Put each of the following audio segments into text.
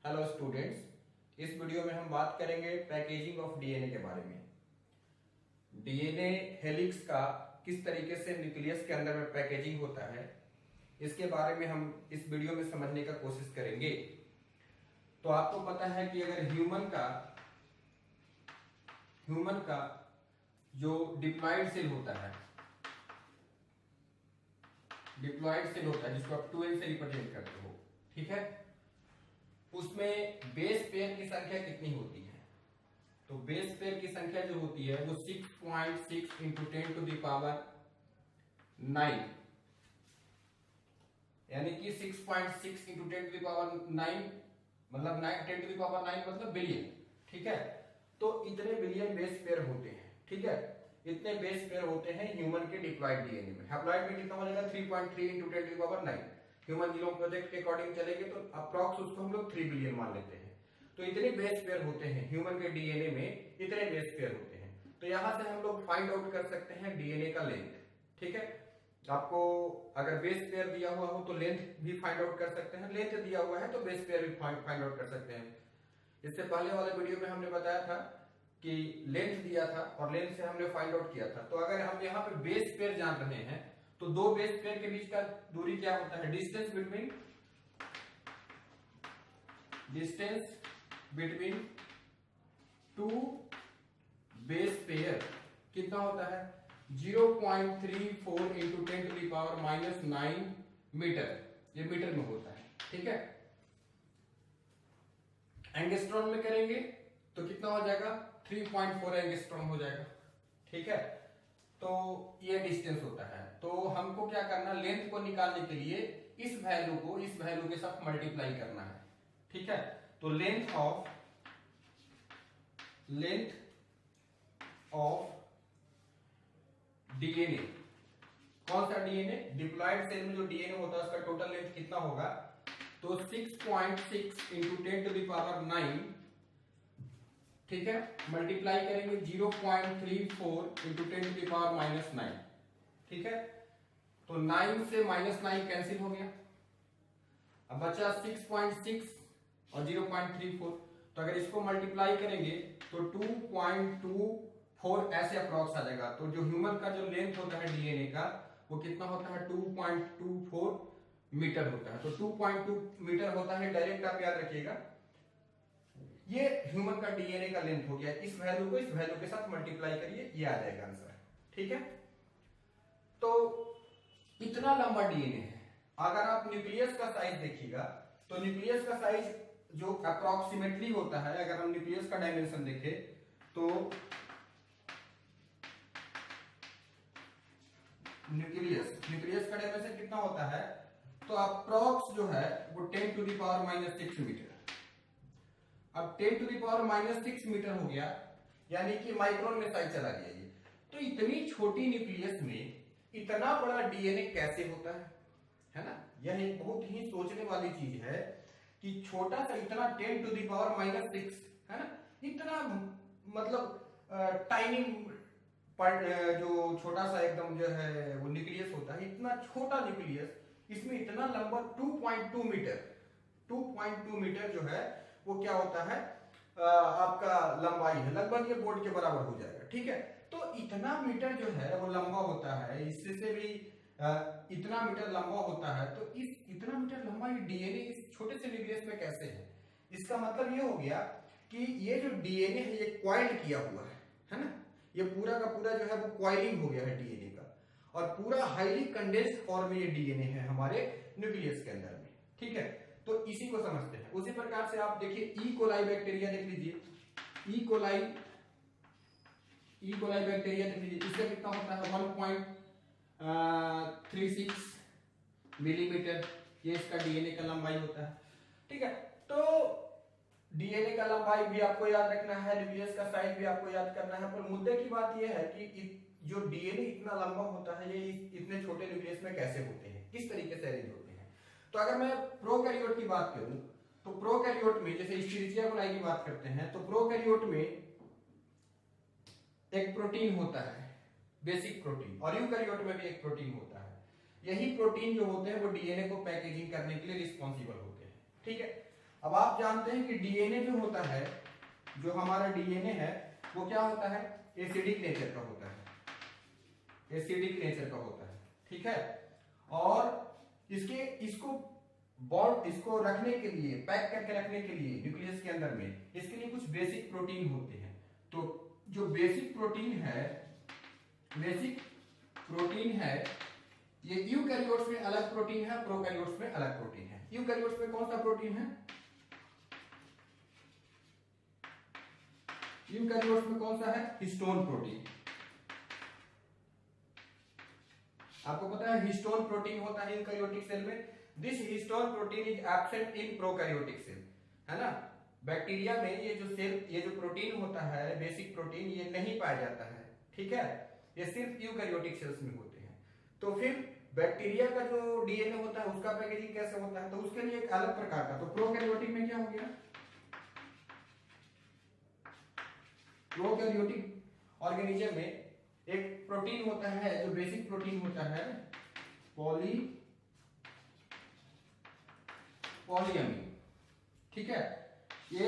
Hello students, इस video में हम बात करेंगे पैकेजिंग ऑफ डीएनए के बारे में। डीएनए हेलिक्स का किस तरीके से न्यूक्लियस के अंदर में पैकेजिंग होता है, इसके बारे में हम इस वीडियो में समझने का कोशिश करेंगे। तो आपको पता है कि अगर ह्यूमन का जो डिप्लॉयड सेल होता है जिसको आप 2n से रिप्रेजेंट करते हो, ठीक है, उसमें बेस पेयर की संख्या कितनी होती है? तो बेस पेयर की संख्या जो होती है वो 6.6 इंटू 10 टू द पावर 9, यानी कि 6.6 इंटू 10 टू द पावर 9 मतलब 10 टू द पावर 9 मतलब बिलियन, ठीक है। तो इतने बिलियन बेस पेयर होते हैं, ठीक है, इतने बेस पेयर होते हैं ह्यूमन के डिप्लॉयड डीएनए में। हैप्लॉयड में कितना हो जाएगा? 3.3 into 10 to the power 9। Human genome project के अकॉर्डिंग चलेंगे तो अप्रॉक्स उसको हम लोग 3 बिलियन मान लेते हैं। तो इतने बेस पेयर होते हैं ह्यूमन के डीएनए में, इतने बेस पेयर होते हैं। तो यहां से हम लोग फाइंड आउट कर सकते हैं डीएनए का लेंथ, ठीक है। आपको अगर बेस पेयर दिया हुआ हो तो लेंथ भी फाइंड आउट कर सकते हैं, लेंथ दिया हुआ है तो बेस पेयर भी फाइंड आउट कर सकते हैं। इससे पहले वाले वीडियो में हमने बताया था कि लेंथ दिया था और लेंथ से हमने फाइंड आउट किया था। तो अगर हम यहाँ पे बेस पेयर जान रहे हैं तो दो बेस पेयर के बीच का दूरी क्या होता है? Distance between two base pair कितना होता है? 0.34 into 10 to the power -9 metre, ये मीटर में होता है, ठीक है। एंगस्ट्रॉन में करेंगे तो कितना हो जाएगा? 3.4 एंगस्ट्रॉन हो जाएगा, ठीक है। तो ये डिस्टेंस होता है। तो हमको क्या करना, लेंथ को निकालने के लिए इस वैल्यू के साथ मल्टीप्लाई करना है, ठीक है। तो लेंथ ऑफ डीएनए, कौन सा डीएनए? डिप्लॉयड सेल में जो डीएनए होता है उसका टोटल लेंथ कितना होगा? तो 6.6 इंटू 10 टू द पावर 9, ठीक है, मल्टीप्लाई करेंगे 0.34 इंटू 10 टू द पावर -9, ठीक है। तो 9 से -9 कैंसिल हो गया, अब बचा 6.6 और 0.34। तो अगर इसको मल्टीप्लाई करेंगे तो 2.24 ऐसे अप्रॉक्स आ जाएगा। तो जो ह्यूमन का जो लेंथ होता है डीएनए का वो कितना होता है? 2.24 मीटर होता है। तो 2.2 मीटर होता है, डायरेक्ट आप याद रखिएगा। ये ह्यूमन का डीएनए का लेंथ हो गया। इस वैल्यू को इस वैल्यू के साथ मल्टीप्लाई करिए, ये आ जाएगा आंसर, ठीक है। तो इतना लंबा डीएनए है। अगर आप न्यूक्लियस का साइज देखिएगा तो न्यूक्लियस का साइज जो अप्रोक्सीमेटली होता है, अगर हम न्यूक्लियस का डायमेंशन देखें तो न्यूक्लियस का डायमेंशन कितना होता है? तो अप्रोक्स जो है वो 10 टू द पावर -6 मीटर। अब 10 टू द पावर -6 मीटर हो गया, यानी कि माइक्रोन में साइज चला गया ये। तो इतनी छोटी न्यूक्लियस में इतना बड़ा डीएनए कैसे होता है ना? यह एक बहुत ही सोचने वाली चीज है कि छोटा सा इतना 10 टू द पावर -6 है ना, इतना मतलब टाइनी जो छोटा सा एकदम जो है वो न्यूक्लियस होता है, इतना छोटा न्यूक्लियस, इसमें इतना लंबा 2.2 मीटर जो है वो क्या होता है? आपका लंबाई है, लगभग ये बोर्ड के बराबर हो जाएगा, ठीक है। तो इतना मीटर जो है वो लंबा होता है, इससे से भी इतना मीटर लंबा होता है। तो इस इतना मीटर लंबा ये डीएनए इस छोटे से न्यूक्लियस में कैसे है? इसका मतलब ये हो गया कि ये जो डीएनए है ये क्वाइल्ड किया हुआ है ना, ये पूरा का पूरा जो है वो क्वाइलिंग हो गया है डीएनए का, और पूरा हाईली कंडेंस्ड फॉर्म में ये डीएनए है हमारे न्यूक्लियस के अंदर में, ठीक है। तो इसी को समझते हैं। उसी प्रकार से आप देखिए ई कोलाई बैक्टीरिया देख लीजिए, ई कोलाई बैक्टीरिया देख लीजिए, इसका कितना होता है? 1.36 मिलीमीटर, ये इसका डीएनए का लंबाई होता है, ठीक है। तो डीएनए का लंबाई भी आपको याद रखना है, न्यूक्लियस का साइज भी आपको याद करना है। पर मुद्दे की बात यह है कि जो डीएनए इतना लंबा होता है ये इतने छोटे न्यूक्लियस में कैसे होते हैं, किस तरीके से अरेंज होते हैं। तो अगर मैं प्रोकैरियोट की बात करूं तो प्रोकैरियोट में जैसे इस्चेरिचिया कोलाई की बात करते हैं तो प्रोकैरियोट में एक प्रोटीन होता है, बेसिक प्रोटीन, और यूकैरियोट में भी एक प्रोटीन होता है। यही प्रोटीन जो होते हैं वो डीएनए को पैकेजिंग करने के लिए रिस्पॉन्सिबल होते हैं, ठीक है। अब आप जानते हैं कि डीएनए जो होता है, जो हमारा डीएनए है वो क्या होता है, एसिडिक नेचर का होता है, एसिडिक नेचर का होता है, ठीक है। और इसको बॉन्ड, इसको रखने के लिए, पैक करके रखने के लिए न्यूक्लियस के अंदर में, इसके लिए कुछ बेसिक प्रोटीन होते हैं। तो जो बेसिक प्रोटीन है, बेसिक प्रोटीन है, ये यूकैरियोट्स में अलग प्रोटीन है, प्रोकैरियोट्स में अलग प्रोटीन है। यूकैरियोट्स में कौन सा प्रोटीन है, यूकैरियोट्स में कौन सा है, हिस्टोन प्रोटीन। आपको पता है हिस्टोन प्रोटीन होता है यूकैरियोटिक सेल में। This histone protein is absent in prokaryotic cell, है ना। बैक्टीरिया में ये जो सेल, ये जो प्रोटीन होता है, बेसिक प्रोटीन, ये नहीं पाया जाता है, ठीक है। ये सिर्फ यूकैरियोटिक सेल्स में होते हैं। तो फिर बैक्टीरिया का जो डीएनए होता है उसका पैकेजिंग कैसे होता है, तो उसके लिए एक अलग प्रकार का। तो प्रोकैरियोटिक में क्या हो गया, प्रोकैरियोटिक ऑर्गेनिज्म में एक प्रोटीन होता है जो बेसिक प्रोटीन होता है, पॉलीअमीन, ठीक है। ये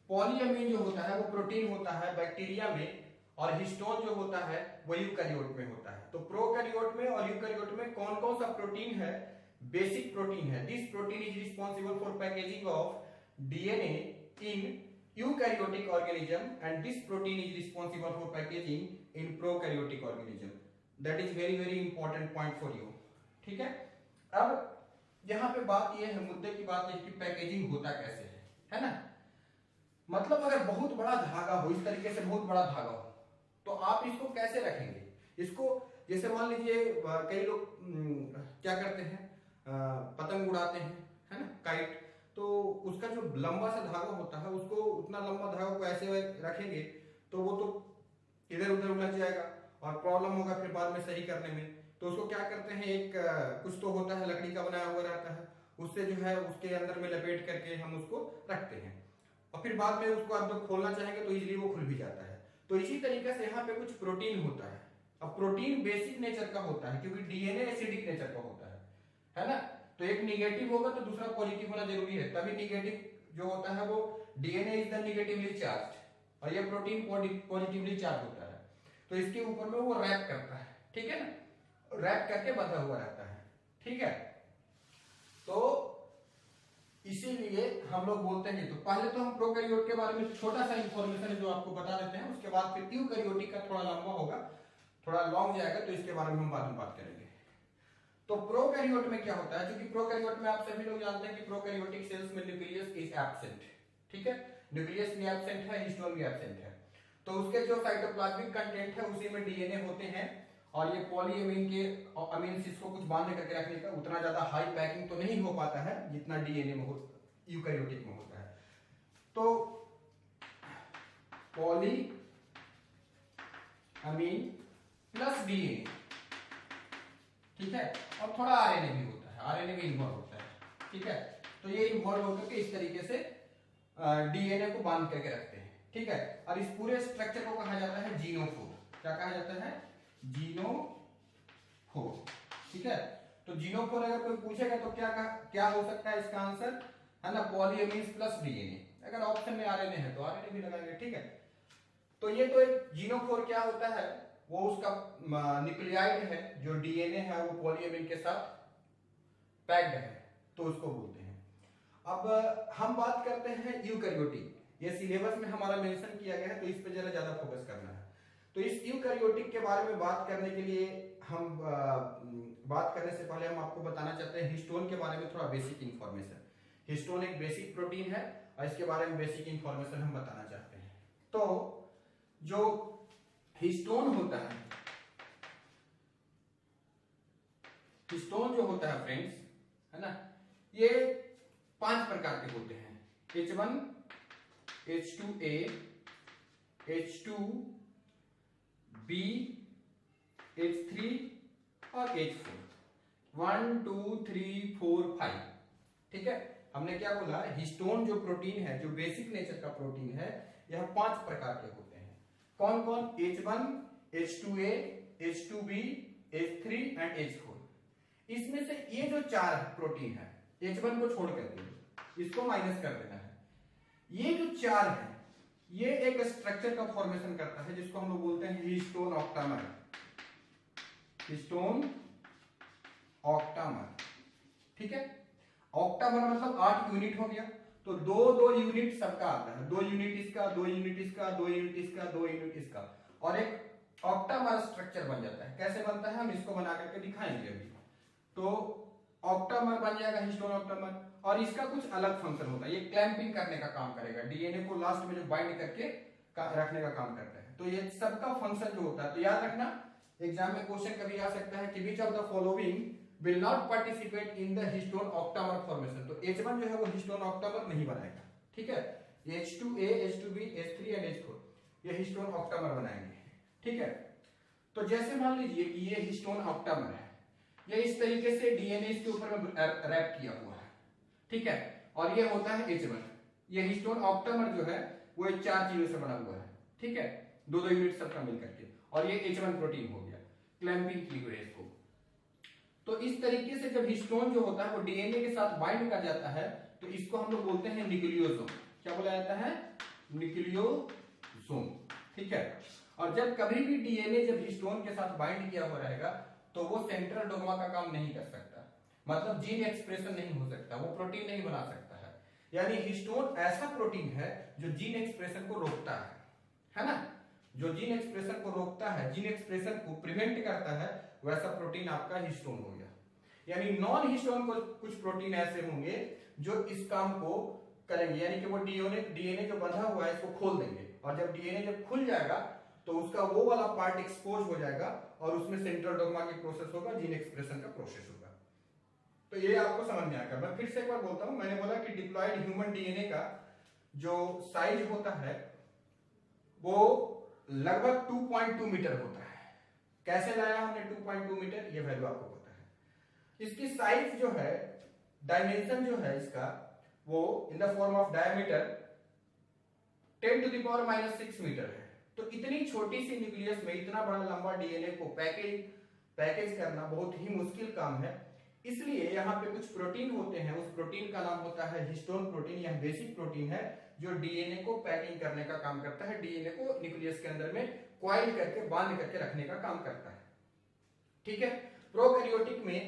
पॉलीअमीन जो होता है वो प्रोटीन होता है बैक्टीरिया में, और हिस्टोन जो होता है वो यूकैरियोट में होता है। तो प्रोकैरियोट में और यूकैरियोट में कौन कौन सा प्रोटीन है, बेसिक प्रोटीन है। This protein is responsible for packaging of DNA in eukaryotic organism and this protein is responsible for packaging in prokaryotic organism. That is very very important point for you, ठीक है। अब यहाँ पे बात यह है, मुद्दे की बात है कि पैकेजिंग होता कैसे है ना। मतलब अगर बहुत बड़ा धागा हो, इस तरीके से बहुत बड़ा धागा हो, तो आप इसको कैसे रखेंगे। इसको जैसे मान लीजिए कई लोग क्या करते हैं, पतंग उड़ाते हैं, है ना, काइट। तो उसका जो लंबा सा धागा होता है, उसको उतना लंबा धागा को ऐसे रखेंगे तो वो तो इधर उधर उलझ जाएगा और प्रॉब्लम होगा फिर बाद में सही करने में। तो उसको क्या करते हैं, एक कुछ तो होता है लकड़ी का बनाया हुआ रहता है, उससे जो है उसके अंदर में लपेट करके हम उसको रखते हैं, और फिर बाद में उसको आप जब खोलना चाहेंगे तो इजीली वो खुल भी जाता है। तो इसी तरीके से यहाँ पे कुछ प्रोटीन होता है। अब प्रोटीन बेसिक नेचर का होता है क्योंकि डीएनए एसिडिक नेचर का होता है ना। तो एक निगेटिव होगा तो दूसरा पॉजिटिव होना जरूरी है, तभी निगेटिव जो होता है वो DNA is the negatively charge, और ये प्रोटीन पॉजिटिवली चार्ज होता है। तो इसके ऊपर में वो रैप करता है, ठीक है ना, रैप करके बंधा हुआ रहता है, ठीक है। तो इसीलिए हम लोग बोलते हैं। तो पहले तो हम प्रोकैरियोट के बारे में छोटा सा इंफॉर्मेशन जो आपको बता देते हैं, उसके बाद फिर यूकैरियोटिक का थोड़ा लंबा होगा, थोड़ा लॉन्ग जाएगा, तो इसके बारे में हम बाद में बात करेंगे। तो प्रोकैरियोट में क्या होता है, क्योंकि प्रोकैरियोट में आप सभी लोग जानते हैं कि प्रोकैरियोटिक सेल्स में न्यूक्लियस इज एब्सेंट, ठीक है, न्यूक्लियस भी एब्सेंट है, हिस्टोन भी एब्सेंट है। तो उसके जो साइटोप्लाज्मिक कंटेंट है उसी में डीएनए होते हैं, और ये पॉलीअमीन के अमीन्स इसको कुछ बांध करके रखने का उतना ज्यादा हाई पैकिंग तो नहीं हो पाता है जितना डीएनए में यूकैरियोटिक में होता है। तो पॉलीअमीन प्लस डीएनए, ठीक है, और थोड़ा आरएनए भी होता है, आरएनए भी इन्वॉल्व होता है, ठीक है। तो ये इन्वॉल्व होकर के इस तरीके से डीएनए को बांध करके रखते हैं, ठीक है। और इस पूरे स्ट्रक्चर को कहा जाता है जीनोफोर। क्या कहा जाता है, जीनोफोर, ठीक है। तो जीनोफोर अगर कोई पूछेगा तो क्या हो सकता है इसका आंसर, है ना, पॉलीअमीन्स प्लस डीएनए। अगर ऑप्शन में आरएनए है तो आरएनए भी लगाएंगे, ठीक है। तो ये तो एक जीनोफोर क्या होता है, वो उसका न्यूक्लियाइड है, जो डीएनए है वो पॉलीअमीन के साथ पैक्ड है, तो उसको बोलते हैं। अब हम बात करते हैं यूकैरियोटिक। ये सिलेबस में हमारा मेंशन किया गया है, तो इस पे जरा ज्यादा फोकस करना है। तो इस यूकैरियोटिक के बारे में बात करने के लिए हम बात करने से पहले हम आपको बताना चाहते हैं हिस्टोन के बारे में थोड़ा बेसिक इंफॉर्मेशन। हिस्टोन एक बेसिक प्रोटीन है और इसके बारे में बेसिक इंफॉर्मेशन हम बताना चाहते हैं। तो जो हिस्टोन होता है, हिस्टोन जो होता है फ्रेंड्स, है ना, ये 5 प्रकार के होते हैं, H1, H2A, H2B, H3 और H4, 1 2 3 4 5, ठीक है। हमने क्या बोला, हिस्टोन जो प्रोटीन है, जो बेसिक नेचर का प्रोटीन है, यह 5 प्रकार के होते हैं। कौन कौन, H1, H2A, H2B, H3 and H4। इसमें से ये जो 4 प्रोटीन है, H1 को छोड़ करके इसको माइनस कर देना है। ये जो 4 है ये एक स्ट्रक्चर का फॉर्मेशन करता है जिसको हम लोग बोलते हैं हीस्टोन ऑक्टामर। हीस्टोन ऑक्टामर, ठीक है। ऑक्टामर मतलब 8 यूनिट हो गया, तो दो यूनिट सबका आता है, 2 यूनिट इसका, 2 यूनिट इसका, 2 यूनिट इसका, 2 यूनिट इसका, और एक ऑक्टामर स्ट्रक्चर बन जाता है। कैसे बनता है हम इसको बना करके दिखाएंगे अभी। तो ऑक्टामर बन जाएगा हिस्टोन ऑक्टामर, और इसका कुछ अलग फंक्शन होता है, ये क्लैंपिंग करने का काम करेगा, डीएनए को लास्ट में जो बाइंड करके रखने का काम करता है। तो ये सबका फंक्शन जो होता है, तो याद रखना एग्जाम में क्वेश्चन कभी आ सकता है कि which of the following will not participate in the histone octamer formation. तो H1 जो है वो हिस्टोन ऑक्टामर नहीं बनाएगा, ठीक है। H2A, H2B, H3 and H4 ये हिस्टोन ऑक्टामर बनाएंगे, ठीक है। तो जैसे मान लीजिए कि ये हिस्टोन ऑक्टामर है, ये इस तरीके से डीएनए इसके ऊपर में रैप किया हुआ है, ठीक है, और ये होता है H1। ये हिस्टोन ऑक्टामर जो है वो 4 चीजों से बना हुआ है, ठीक है, 2 यूनिट सबका मिल करके, और ये H1 प्रोटीन हो गया, क्लैंपिंग की हुई है इसको। तो इस तरीके से जब हिस्टोन जो होता है वो डीएनए के साथ बाइंड कर जाता है, तो इसको हम लोग बोलते हैं न्यूक्लियोसोम। क्या बोला जाता है? न्यूक्लियोसोम, ठीक है। और जब कभी भी डीएनए जब हिस्टोन के साथ बाइंड किया हुआ रहेगा तो वो सेंट्रल डोग्मा का काम नहीं कर सकता, मतलब जीन एक्सप्रेशन नहीं हो सकता, वो प्रोटीन नहीं बना सकता है। यानी हिस्टोन ऐसा प्रोटीन है जो जीन एक्सप्रेशन को रोकता है ना, जो जीन एक्सप्रेशन को रोकता है, जीन एक्सप्रेशन को प्रिवेंट करता है, वैसा प्रोटीन आपका हिस्टोन हो गया। यानी नॉन हिस्टोन को कुछ प्रोटीन ऐसे होंगे जो इस काम को करेंगे, यानी कि वो डीएनए जो बंधा हुआ है इसको खोल देंगे, और जब डीएनए जब खुल जाएगा तो उसका वो वाला पार्ट एक्सपोज हो जाएगा और उसमें सेंट्रल डोग्मा की प्रोसेस होगा, जीन एक्सप्रेशन का प्रोसेस होगा। तो ये आपको समझ में आएगा। मैं फिर से एक बार बोलता हूं, मैंने बोला कि डिप्लॉयड ह्यूमन डीएनए का जो साइज होता है वो लगभग 2.2 मीटर होता है। कैसे लाया हमने 2.2 मीटर, ये वैल्यू आपको पता है। इसकी साइज जो है, डायमेंशन जो है इसका, वो in the form of diameter 10⁻⁻6 metre है। तो इतनी छोटी सी न्यूक्लियस में इतना बड़ा लंबा डीएनए को पैकेज करना बहुत ही मुश्किल काम है। इसलिए यहाँ पे कुछ प्रोटीन होते हैं, उस प्रोटीन का नाम होता है हिस्टोन प्रोटीन। यह बेसिक प्रोटीन है जो डीएनए को पैकिंग करने का काम करता है, डीएनए को न्यूक्लियस के अंदर में कॉइल करके बांध करके रखने का काम करता है, ठीक है। प्रोकैरियोटिक में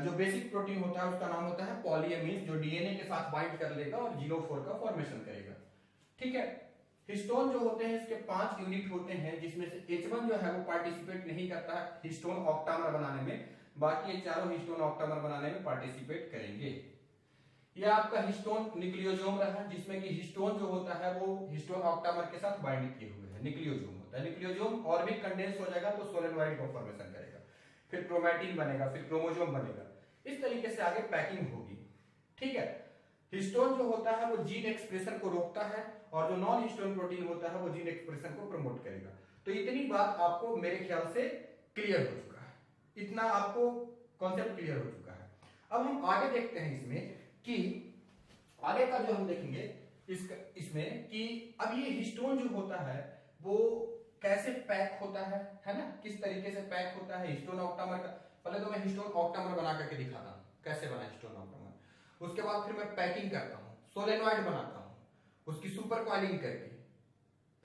जो बेसिक प्रोटीन होता है उसका नाम होता है पॉलीएमिन्स, जो डीएनए के साथ बाइंड कर लेगा और जीनोफोर का फॉर्मेशन करेगा, ठीक है। हिस्टोन जो होते हैं इसके 5 यूनिट होते हैं, जिसमें से H1 जो है वो पार्टिसिपेट नहीं करता है हिस्टोन ऑक्टामर बनाने में, बाकी ये चारों हिस्टोन ऑक्टामर बनाने में पार्टिसिपेट करेंगे। ये आपका हिस्टोन न्यूक्लियोसोम रहा, जिसमें कि हिस्टोन जो होता है वो हिस्टोन ऑक्टामर के साथ बाइंड किए हुए हैं, न्यूक्लियोसोम होता है। न्यूक्लियोसोम और भी कंडेंस हो जाएगा तो सोलेनॉइड का फॉर्मेशन करेगा, फिर क्रोमैटिन बनेगा, फिर क्रोमोसोम बनेगा, इस तरीके से आगे पैकिंग होगी, ठीक है। हिस्टोन जो होता है वो जीन एक्सप्रेशन को रोकता है, और जो नॉन हिस्टोन प्रोटीन होता है वो जीन एक्सप्रेशन को प्रमोट करेगा। तो इतनी बात आपको मेरे ख्याल से क्लियर हो चुका है, इतना आपको कॉन्सेप्ट क्लियर हो चुका है। अब हम आगे देखते हैं इसमें कि आगे का जो हम देखेंगे इसमें कि अब ये हिस्टोन जो होता है वो कैसे पैक होता है ना, किस तरीके से पैक होता है हिस्टोन ऑक्टामर का। पहले तो मैं हिस्टोन ऑक्टामर बना करके दिखाता हूँ कैसे बना हिस्टोन ऑक्टामर, उसके बाद फिर मैं पैकिंग करता हूँ, सोलेनॉइड बनाता हूँ उसकी सुपर कॉइलिंग करके,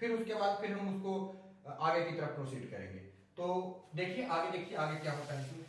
फिर उसके बाद फिर हम उसको आगे की तरफ प्रोसीड करेंगे। तो देखिए आगे क्या होता है इसमें।